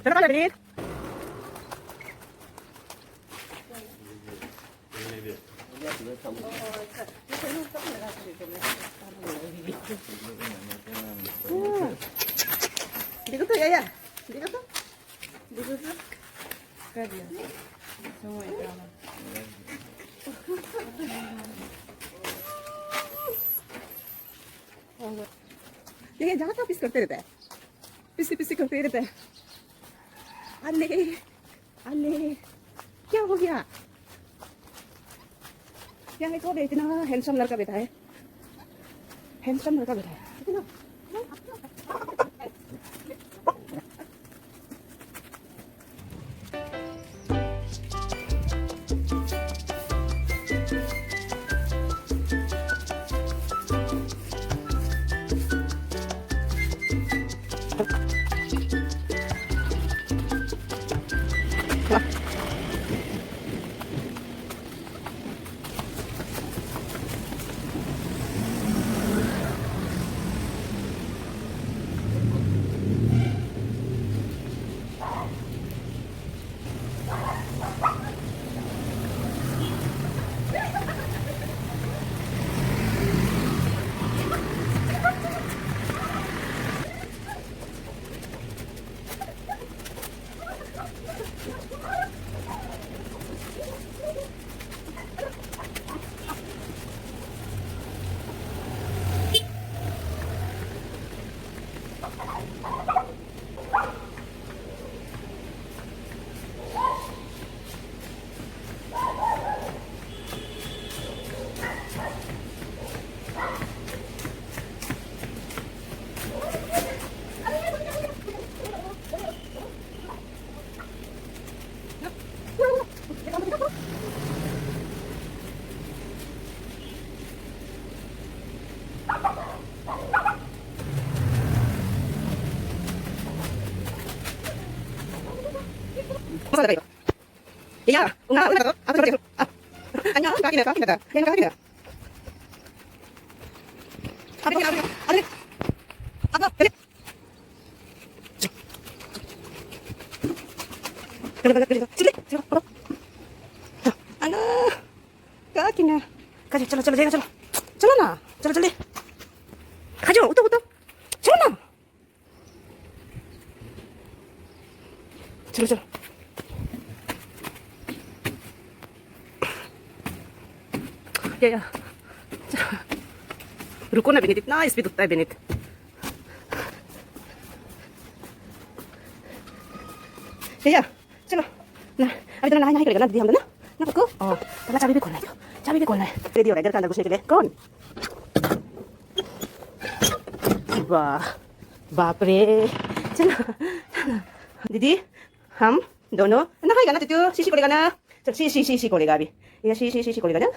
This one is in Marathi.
Terima kasih, Adit. Hindi ko to, Yaya. Hindi ko to. Hindi ko to. Kaya. Semua itu. ये जहाँ तक पिस करते रहते हैं, पिस करते रहते हैं। अल्ले अल्ले क्या हो गया? क्या है? कौन इतना हैंडसम लड़का बैठा है? हैंडसम लड़का बैठा है इतना। 벗어나가 이거. 야, 웅아, 얼마나 더? 아, 그래. 아, 안녕, 가기네, 가기네, 그냥 가기네. 아, 그래, 아, 그래. 아빠, 그래. 그래, 집에, 걸어. 안녕, 가기네. 가지, 절로, 절로, 절로, 절로나, 절로, 절로. 가죠, 우떡, 절로나. 절로, 절로. Ya, ya. रुको ना बेनित इतना स्पीड उठता है बेनित ya चलो ना अभी तो नहाई करेगा ना दीदी हम ना ना पक्को पहला चाबी भी खोलना है चाबी भी खोलना है रेडी हो रहा है घर के अंदर घुसने के लिए कौन वाह बाप रे चलो दीदी हम दोनों नहाएगा ना तू शीशी करेगा ना चल शी शी शी शी करेगा अभी ये शी शी शी शी करेगा ना